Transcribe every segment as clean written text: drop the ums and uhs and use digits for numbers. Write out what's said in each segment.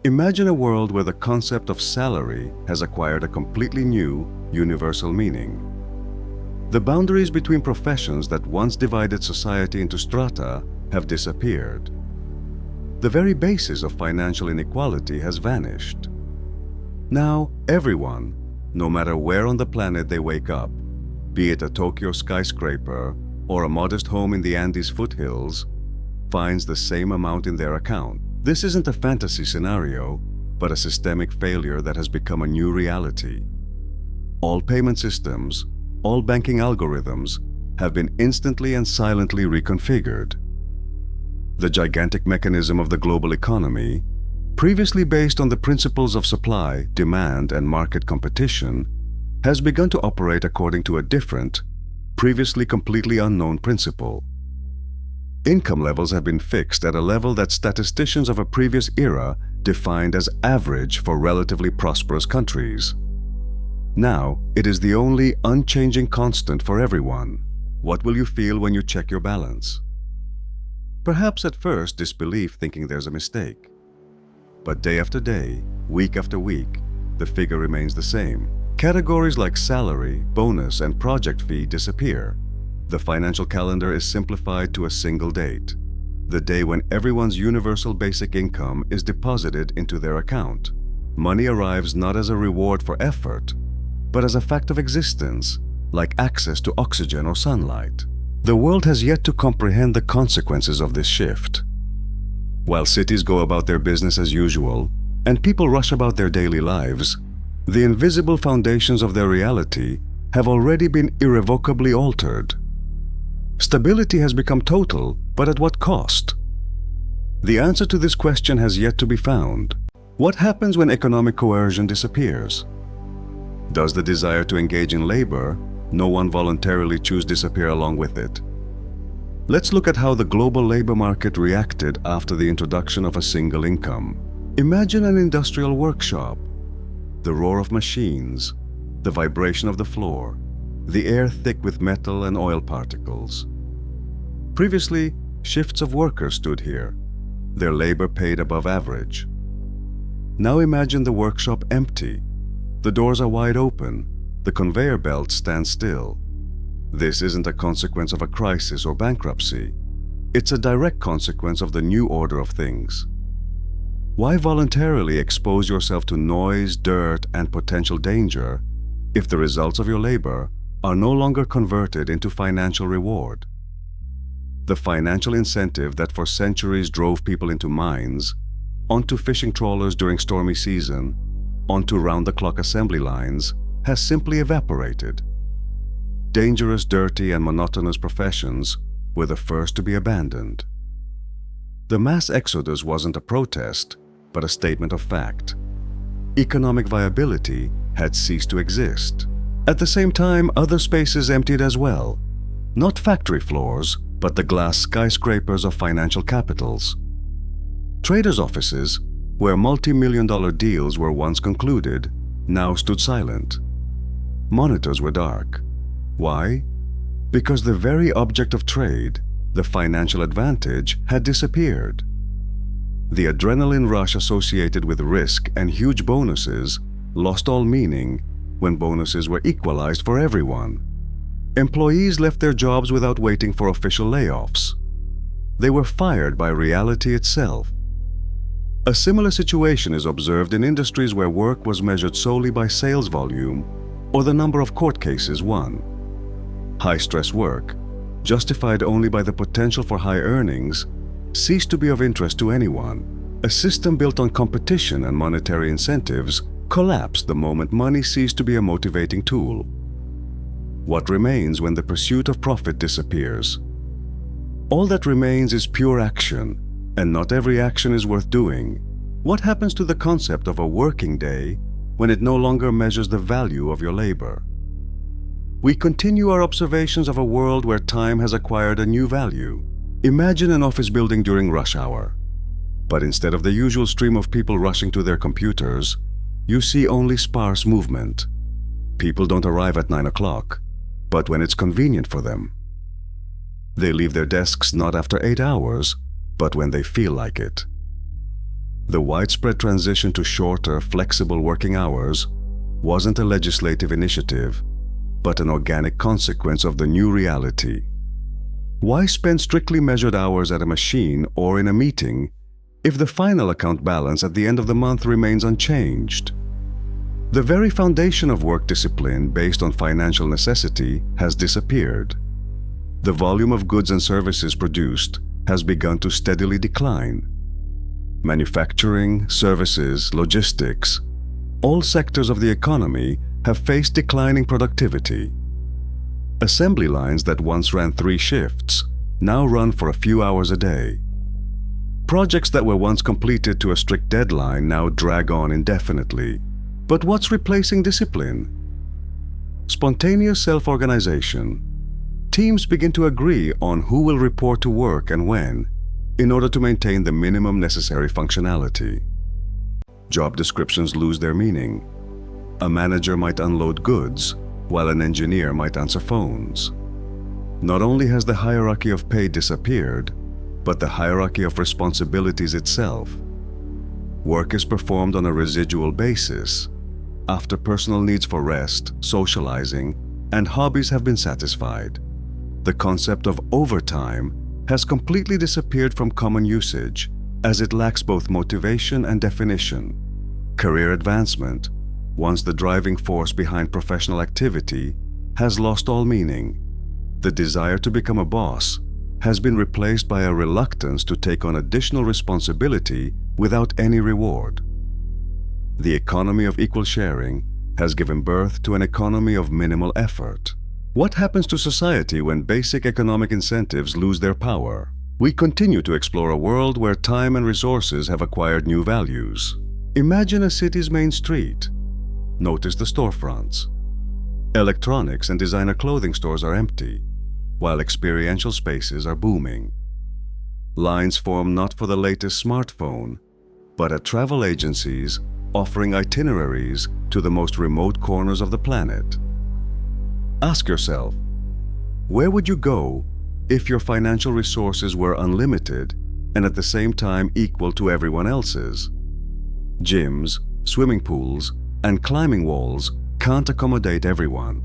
Imagine a world where the concept of salary has acquired a completely new, universal meaning. The boundaries between professions that once divided society into strata have disappeared. The very basis of financial inequality has vanished. Now, everyone, no matter where on the planet they wake up, be it a Tokyo skyscraper or a modest home in the Andes foothills, finds the same amount in their account. This isn't a fantasy scenario, but a systemic failure that has become a new reality. All payment systems, all banking algorithms have been instantly and silently reconfigured. The gigantic mechanism of the global economy, previously based on the principles of supply, demand, and market competition, has begun to operate according to a different, previously completely unknown principle. Income levels have been fixed at a level that statisticians of a previous era defined as average for relatively prosperous countries. Now, it is the only unchanging constant for everyone. What will you feel when you check your balance? Perhaps at first disbelief, thinking there's a mistake. But day after day, week after week, the figure remains the same. Categories like salary, bonus, and project fee disappear. The financial calendar is simplified to a single date, the day when everyone's universal basic income is deposited into their account. Money arrives not as a reward for effort, but as a fact of existence, like access to oxygen or sunlight. The world has yet to comprehend the consequences of this shift. While cities go about their business as usual, and people rush about their daily lives, the invisible foundations of their reality have already been irrevocably altered. Stability has become total, but at what cost? The answer to this question has yet to be found. What happens when economic coercion disappears? Does the desire to engage in labor, no one voluntarily choose, disappear along with it? Let's look at how the global labor market reacted after the introduction of a single income. Imagine an industrial workshop. The roar of machines, the vibration of the floor, the air thick with metal and oil particles. Previously, shifts of workers stood here, their labor paid above average. Now imagine the workshop empty. The doors are wide open, the conveyor belt stands still. This isn't a consequence of a crisis or bankruptcy. It's a direct consequence of the new order of things. Why voluntarily expose yourself to noise, dirt, and potential danger if the results of your labor are no longer converted into financial reward? The financial incentive that for centuries drove people into mines, onto fishing trawlers during stormy season, onto round-the-clock assembly lines, has simply evaporated. Dangerous, dirty, and monotonous professions were the first to be abandoned. The mass exodus wasn't a protest, but a statement of fact. Economic viability had ceased to exist. At the same time, other spaces emptied as well. Not factory floors, but the glass skyscrapers of financial capitals. Traders' offices, where multi-million-dollar deals were once concluded, now stood silent. Monitors were dark. Why? Because the very object of trade, the financial advantage, had disappeared. The adrenaline rush associated with risk and huge bonuses lost all meaning when bonuses were equalized for everyone. Employees left their jobs without waiting for official layoffs. They were fired by reality itself. A similar situation is observed in industries where work was measured solely by sales volume or the number of court cases won. High-stress work, justified only by the potential for high earnings, ceased to be of interest to anyone. A system built on competition and monetary incentives collapsed the moment money ceased to be a motivating tool. What remains when the pursuit of profit disappears? All that remains is pure action, and not every action is worth doing. What happens to the concept of a working day when it no longer measures the value of your labor? We continue our observations of a world where time has acquired a new value. Imagine an office building during rush hour. But instead of the usual stream of people rushing to their computers, you see only sparse movement. People don't arrive at 9 o'clock, but when it's convenient for them. They leave their desks not after 8 hours, but when they feel like it. The widespread transition to shorter, flexible working hours wasn't a legislative initiative, but an organic consequence of the new reality. Why spend strictly measured hours at a machine or in a meeting if the final account balance at the end of the month remains unchanged? The very foundation of work discipline based on financial necessity has disappeared. The volume of goods and services produced has begun to steadily decline. Manufacturing, services, logistics, all sectors of the economy have faced declining productivity. Assembly lines that once ran 3 shifts now run for a few hours a day. Projects that were once completed to a strict deadline now drag on indefinitely. But what's replacing discipline? Spontaneous self-organization. Teams begin to agree on who will report to work and when, in order to maintain the minimum necessary functionality. Job descriptions lose their meaning. A manager might unload goods, while an engineer might answer phones. Not only has the hierarchy of pay disappeared, but the hierarchy of responsibilities itself. Work is performed on a residual basis, after personal needs for rest, socializing, and hobbies have been satisfied. The concept of overtime has completely disappeared from common usage, as it lacks both motivation and definition. Career advancement, once the driving force behind professional activity, has lost all meaning. The desire to become a boss has been replaced by a reluctance to take on additional responsibility without any reward. The economy of equal sharing has given birth to an economy of minimal effort. What happens to society when basic economic incentives lose their power? We continue to explore a world where time and resources have acquired new values. Imagine a city's main street. Notice the storefronts. Electronics and designer clothing stores are empty, while experiential spaces are booming. Lines form not for the latest smartphone, but at travel agencies offering itineraries to the most remote corners of the planet. Ask yourself, where would you go if your financial resources were unlimited and at the same time equal to everyone else's? Gyms, swimming pools, and climbing walls can't accommodate everyone.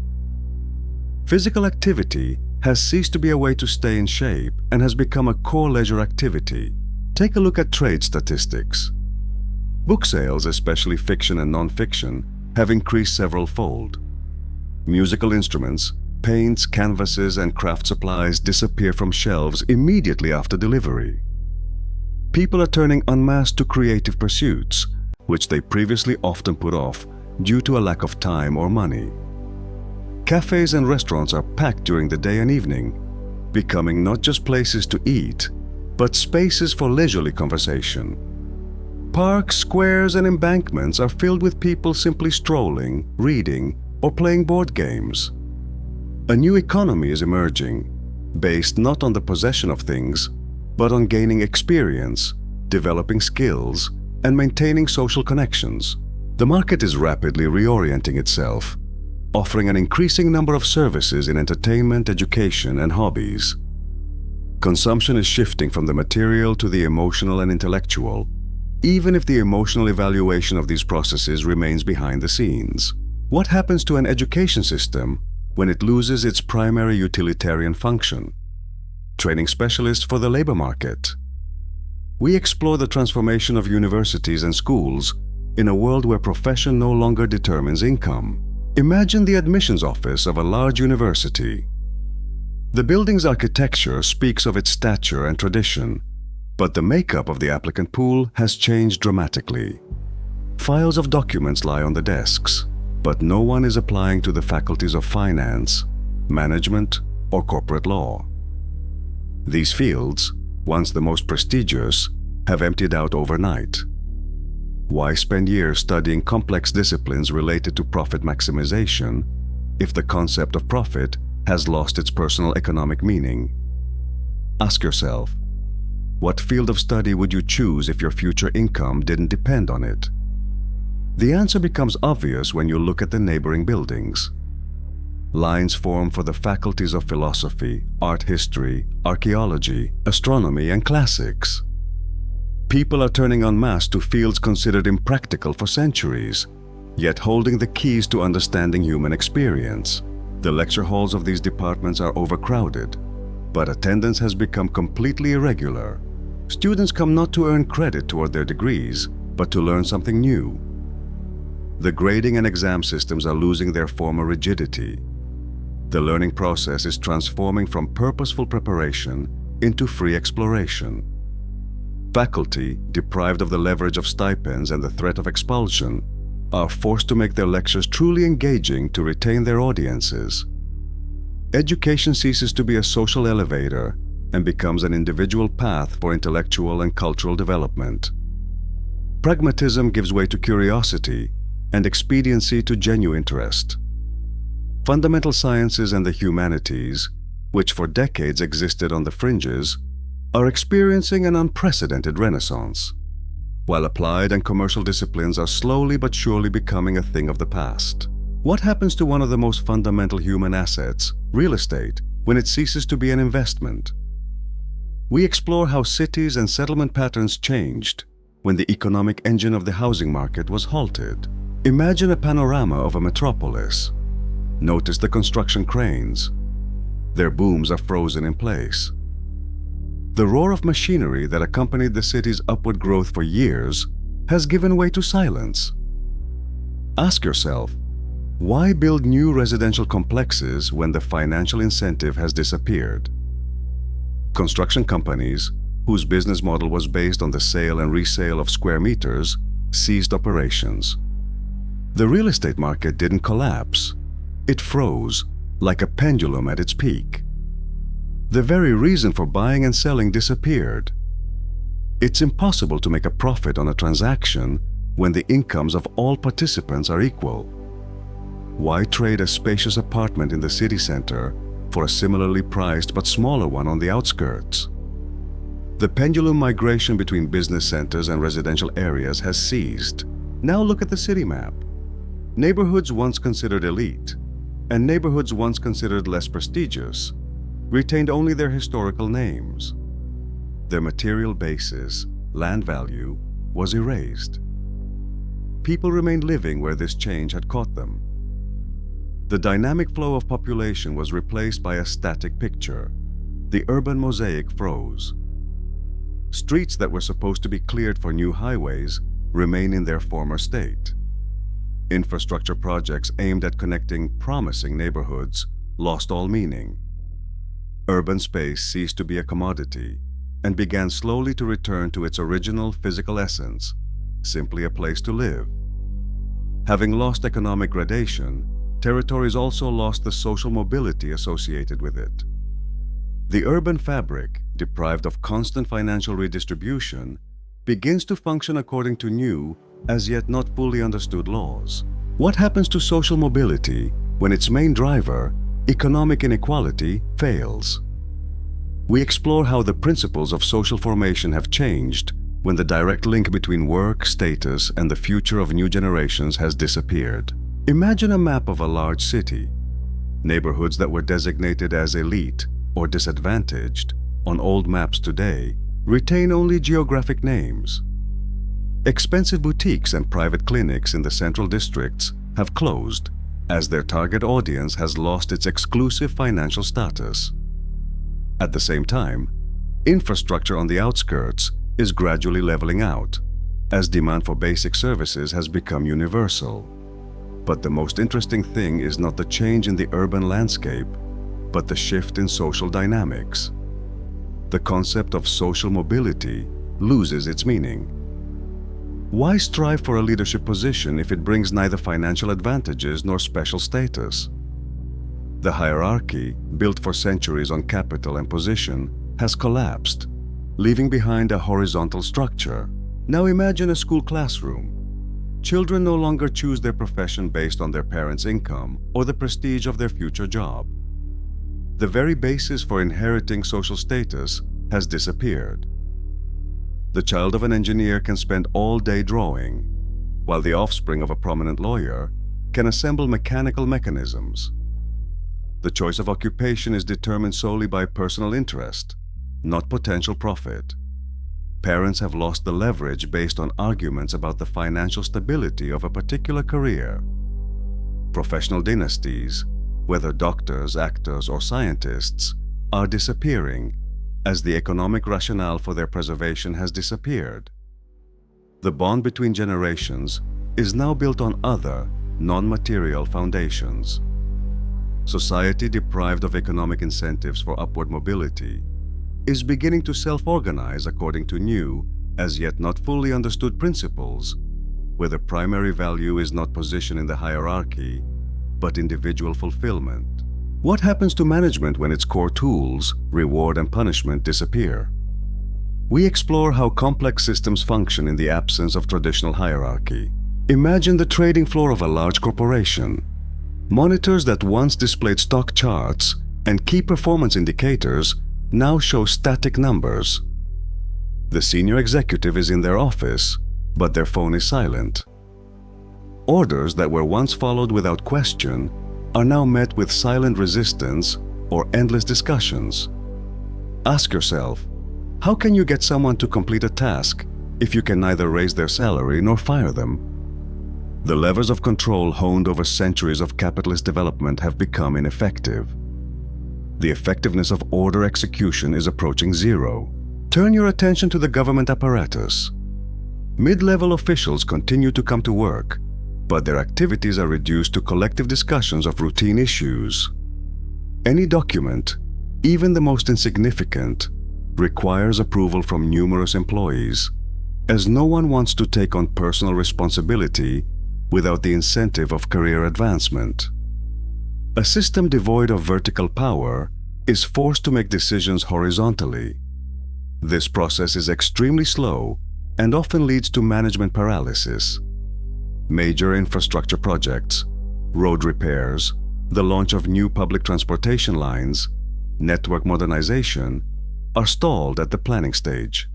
Physical activity has ceased to be a way to stay in shape and has become a core leisure activity. Take a look at trade statistics. Book sales, especially fiction and non-fiction, have increased several-fold. Musical instruments, paints, canvases, and craft supplies disappear from shelves immediately after delivery. People are turning en masse to creative pursuits, which they previously often put off due to a lack of time or money. Cafes and restaurants are packed during the day and evening, becoming not just places to eat, but spaces for leisurely conversation. Parks, squares, and embankments are filled with people simply strolling, reading, or playing board games. A new economy is emerging, based not on the possession of things, but on gaining experience, developing skills, and maintaining social connections. The market is rapidly reorienting itself, offering an increasing number of services in entertainment, education, and hobbies. Consumption is shifting from the material to the emotional and intellectual, even if the emotional evaluation of these processes remains behind the scenes. What happens to an education system when it loses its primary utilitarian function? Training specialists for the labor market. We explore the transformation of universities and schools in a world where profession no longer determines income. Imagine the admissions office of a large university. The building's architecture speaks of its stature and tradition, but the makeup of the applicant pool has changed dramatically. Files of documents lie on the desks, but no one is applying to the faculties of finance, management, or corporate law. These fields, once the most prestigious, have emptied out overnight. Why spend years studying complex disciplines related to profit maximization if the concept of profit has lost its personal economic meaning? Ask yourself, what field of study would you choose if your future income didn't depend on it? The answer becomes obvious when you look at the neighboring buildings. Lines form for the faculties of philosophy, art history, archaeology, astronomy, and classics. People are turning en masse to fields considered impractical for centuries, yet holding the keys to understanding human experience. The lecture halls of these departments are overcrowded, but attendance has become completely irregular. Students come not to earn credit toward their degrees, but to learn something new. The grading and exam systems are losing their former rigidity. The learning process is transforming from purposeful preparation into free exploration. Faculty, deprived of the leverage of stipends and the threat of expulsion, are forced to make their lectures truly engaging to retain their audiences. Education ceases to be a social elevator and becomes an individual path for intellectual and cultural development. Pragmatism gives way to curiosity and expediency to genuine interest. Fundamental sciences and the humanities, which for decades existed on the fringes, are experiencing an unprecedented renaissance, while applied and commercial disciplines are slowly but surely becoming a thing of the past. What happens to one of the most fundamental human assets, real estate, when it ceases to be an investment? We explore how cities and settlement patterns changed when the economic engine of the housing market was halted. Imagine a panorama of a metropolis. Notice the construction cranes. Their booms are frozen in place. The roar of machinery that accompanied the city's upward growth for years has given way to silence. Ask yourself, why build new residential complexes when the financial incentive has disappeared? Construction companies, whose business model was based on the sale and resale of square meters, ceased operations. The real estate market didn't collapse. It froze, like a pendulum at its peak. The very reason for buying and selling disappeared. It's impossible to make a profit on a transaction when the incomes of all participants are equal. Why trade a spacious apartment in the city center for a similarly priced but smaller one on the outskirts? The pendulum migration between business centers and residential areas has ceased. Now look at the city map. Neighborhoods once considered elite, and neighborhoods once considered less prestigious, retained only their historical names. Their material basis, land value, was erased. People remained living where this change had caught them. The dynamic flow of population was replaced by a static picture. The urban mosaic froze. Streets that were supposed to be cleared for new highways remain in their former state. Infrastructure projects aimed at connecting promising neighborhoods lost all meaning. Urban space ceased to be a commodity and began slowly to return to its original physical essence, simply a place to live. Having lost economic gradation, territories also lost the social mobility associated with it. The urban fabric, deprived of constant financial redistribution, begins to function according to new, as yet not fully understood laws. What happens to social mobility when its main driver, economic inequality, fails? We explore how the principles of social formation have changed when the direct link between work, status, and the future of new generations has disappeared. Imagine a map of a large city. Neighborhoods that were designated as elite or disadvantaged on old maps today retain only geographic names. Expensive boutiques and private clinics in the central districts have closed as their target audience has lost its exclusive financial status. At the same time, infrastructure on the outskirts is gradually leveling out as demand for basic services has become universal. But the most interesting thing is not the change in the urban landscape, but the shift in social dynamics. The concept of social mobility loses its meaning. Why strive for a leadership position if it brings neither financial advantages nor special status? The hierarchy, built for centuries on capital and position, has collapsed, leaving behind a horizontal structure. Now imagine a school classroom. Children no longer choose their profession based on their parents' income or the prestige of their future job. The very basis for inheriting social status has disappeared. The child of an engineer can spend all day drawing, while the offspring of a prominent lawyer can assemble mechanical mechanisms. The choice of occupation is determined solely by personal interest, not potential profit. parents have lost the leverage based on arguments about the financial stability of a particular career. Professional dynasties, whether doctors, actors, or scientists, are disappearing as the economic rationale for their preservation has disappeared. The bond between generations is now built on other, non-material foundations. Society deprived of economic incentives for upward mobility is beginning to self-organize according to new, as yet not fully understood principles, where the primary value is not position in the hierarchy, but individual fulfillment. What happens to management when its core tools, reward and punishment, disappear? We explore how complex systems function in the absence of traditional hierarchy. Imagine the trading floor of a large corporation. Monitors that once displayed stock charts and key performance indicators now show static numbers. The senior executive is in their office, but their phone is silent. Orders that were once followed without question are now met with silent resistance or endless discussions. Ask yourself, how can you get someone to complete a task if you can neither raise their salary nor fire them? The levers of control honed over centuries of capitalist development have become ineffective. The effectiveness of order execution is approaching zero. Turn your attention to the government apparatus. Mid-level officials continue to come to work, but their activities are reduced to collective discussions of routine issues. Any document, even the most insignificant, requires approval from numerous employees, as no one wants to take on personal responsibility without the incentive of career advancement. A system devoid of vertical power is forced to make decisions horizontally. This process is extremely slow and often leads to management paralysis. Major infrastructure projects, road repairs, the launch of new public transportation lines, network modernization, are stalled at the planning stage.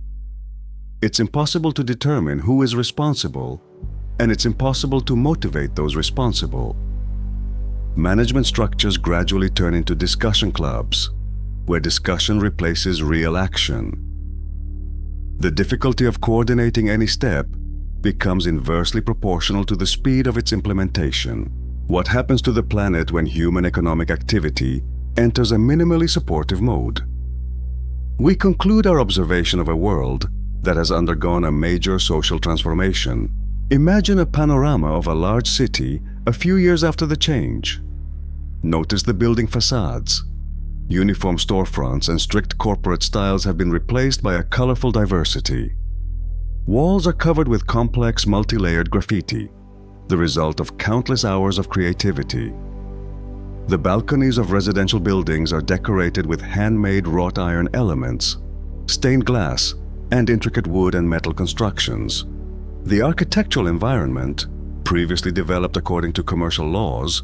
It's impossible to determine who is responsible, and it's impossible to motivate those responsible. Management structures gradually turn into discussion clubs, where discussion replaces real action. The difficulty of coordinating any step becomes inversely proportional to the speed of its implementation. What happens to the planet when human economic activity enters a minimally supportive mode? We conclude our observation of a world that has undergone a major social transformation. Imagine a panorama of a large city a few years after the change. Notice the building facades. Uniform storefronts and strict corporate styles have been replaced by a colorful diversity. Walls are covered with complex, multi-layered graffiti, the result of countless hours of creativity. The balconies of residential buildings are decorated with handmade wrought iron elements, stained glass, and intricate wood and metal constructions. The architectural environment, previously developed according to commercial laws,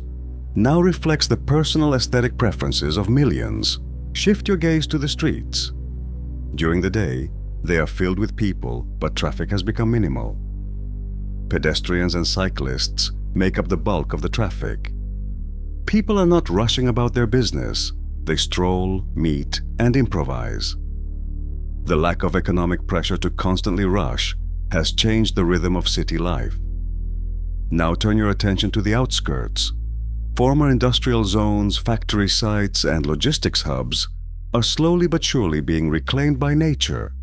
now reflects the personal aesthetic preferences of millions. Shift your gaze to the streets. During the day, they are filled with people, but traffic has become minimal. Pedestrians and cyclists make up the bulk of the traffic. People are not rushing about their business. They stroll, meet, and improvise. The lack of economic pressure to constantly rush has changed the rhythm of city life. Now turn your attention to the outskirts. Former industrial zones, factory sites, and logistics hubs are slowly but surely being reclaimed by nature.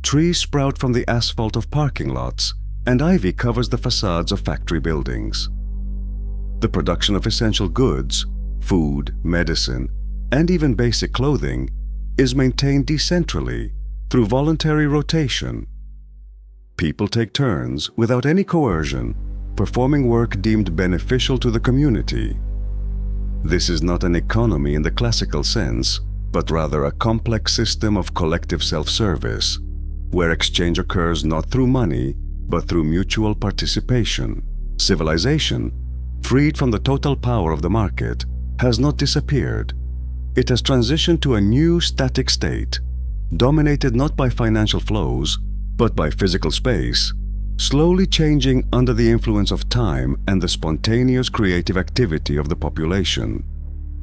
Trees sprout from the asphalt of parking lots, and ivy covers the facades of factory buildings. The production of essential goods, food, medicine, and even basic clothing is maintained decentrally through voluntary rotation. People take turns without any coercion, performing work deemed beneficial to the community. This is not an economy in the classical sense, but rather a complex system of collective self-service, where exchange occurs not through money, but through mutual participation. Civilization, freed from the total power of the market, has not disappeared. It has transitioned to a new static state, dominated not by financial flows, but by physical space, slowly changing under the influence of time and the spontaneous creative activity of the population.